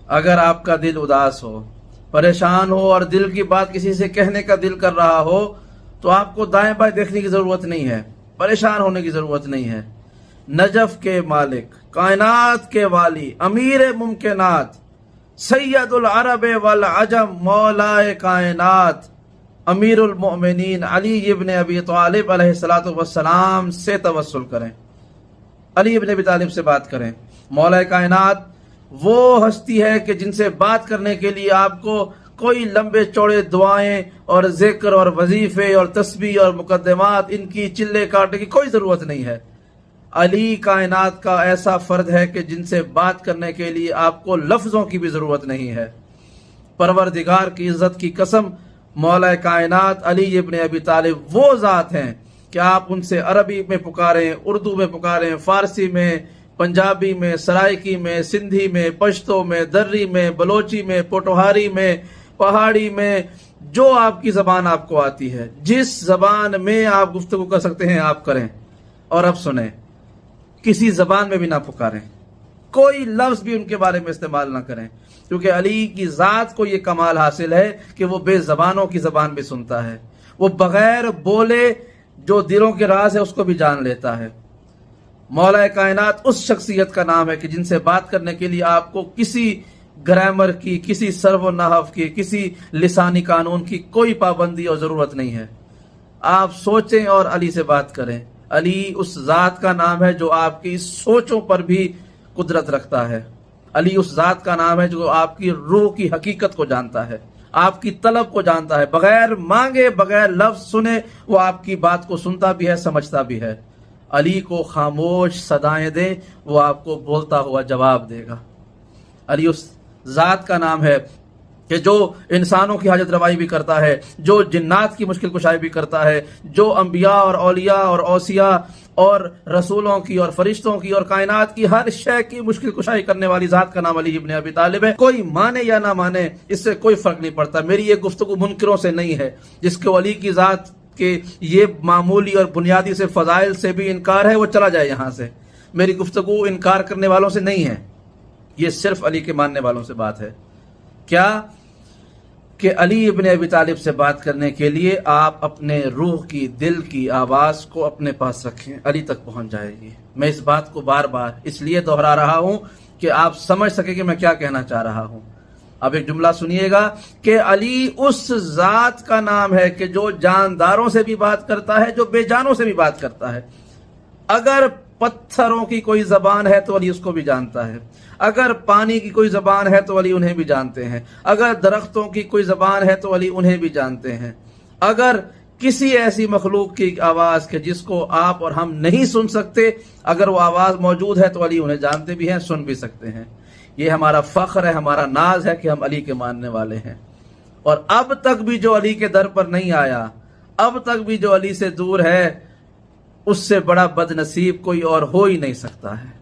अगर आपका दिल उदास हो, परेशान हो और दिल की बात किसी से कहने का दिल कर रहा हो तो आपको दाएं बाएं देखने की ज़रूरत नहीं है, परेशान होने की ज़रूरत नहीं है। नजफ के मालिक, कायनात के वाली, अमीर मुमकिनात, सैयदुल अरब वल अजम, मौलाए कायनात, अमीरुल मोमिनीन अली इब्न अबी तालिब अलैहिस्सलातु वस्सलाम से तवस्सुल करें, अली इब्न अबी तालिब से बात करें। मौलाए कायनात वो हस्ती है कि जिनसे बात करने के लिए आपको कोई लंबे चौड़े दुआएं और जिक्र और वजीफे और तस्बीह और मुकद्दमात, इनकी चिल्ले काटने की कोई ज़रूरत नहीं है। अली कायनात का ऐसा फ़र्द है कि जिनसे बात करने के लिए आपको लफ्ज़ों की भी ज़रूरत नहीं है। परवरदिगार की इज़्ज़त की कसम, मौला कायनात अली इब्न अबी तालिब वो ज़ात हैं कि आप उनसे अरबी में पुकारें, उर्दू में पुकारें, फ़ारसी में, पंजाबी में, सराइकी में, सिंधी में, पश्तो में, दर्री में, बलोची में, पोटोहारी में, पहाड़ी में, जो आपकी ज़बान आपको आती है, जिस ज़बान में आप गुफ्तगू कर सकते हैं आप करें। और अब सुने, किसी ज़बान में भी ना पुकारें, कोई लफ्ज़ भी उनके बारे में इस्तेमाल ना करें, क्योंकि अली की ज़ात को ये कमाल हासिल है कि वो बेज़बानों की ज़बान भी सुनता है। वो बग़ैर बोले जो दिलों के राज है उसको भी जान लेता है। मौला कायनात उस शख्सियत का नाम है कि जिनसे बात करने के लिए आपको किसी ग्रामर की, किसी सर्व नहव की, किसी लिसानी कानून की कोई पाबंदी और ज़रूरत नहीं है। आप सोचें और अली से बात करें। अली उस ज़ात का नाम है जो आपकी सोचों पर भी कुदरत रखता है। अली उस ज़ात का नाम है जो आपकी रूह की हकीकत को जानता है, आपकी तलब को जानता है। बगैर मांगे, बगैर लफ्ज़ सुने वो आपकी बात को सुनता भी है, समझता भी है। अली को खामोश सदाएं दें, वो आपको बोलता हुआ जवाब देगा। अली उस ज़ात का नाम है कि जो इंसानों की हाजत रवाई भी करता है, जो जिन्नात की मुश्किल कुशाई भी करता है, जो अंबिया और औलिया और औसिया और रसूलों की और फरिश्तों की और कायनात की हर शय की मुश्किल कुशाई करने वाली ज़ात का नाम अली इब्न अबी तालिब है। कोई माने या ना माने, इससे कोई फ़र्क नहीं पड़ता। मेरी ये गुफ्तगू मुनकिरों से नहीं है, जिसको अली की ज़ात के ये मामूली और बुनियादी से फ़ज़ाइल से भी इनकार है वो चला जाए यहाँ से। मेरी गुफ्तगू इनकार करने वालों से नहीं है, ये सिर्फ अली के मानने वालों से बात है। क्या कि अली इब्न अबी तालिब से बात करने के लिए आप अपने रूह की, दिल की आवाज़ को अपने पास रखें, अली तक पहुंच जाएगी। मैं इस बात को बार बार इसलिए दोहरा रहा हूं कि आप समझ सके कि मैं क्या कहना चाह रहा हूं। अब एक जुमला सुनिएगा कि अली उस ज़ात का नाम है कि जो जानदारों से भी बात करता है, जो बेजानों से भी बात करता है। अगर पत्थरों की कोई ज़बान है तो अली उसको भी जानता है, अगर पानी की कोई ज़बान है तो अली उन्हें भी जानते हैं, अगर दरख्तों की कोई ज़बान है तो अली उन्हें भी जानते हैं, अगर किसी ऐसी मखलूक की आवाज़ के जिसको आप और हम नहीं सुन सकते, अगर वो आवाज़ मौजूद है तो अली उन्हें जानते भी हैं, सुन भी सकते हैं। ये हमारा फ़ख्र है, हमारा नाज है कि हम अली के मानने वाले हैं। और अब तक भी जो अली के दर पर नहीं आया, अब तक भी जो अली से दूर है, उससे बड़ा बदनसीब कोई और हो ही नहीं सकता है।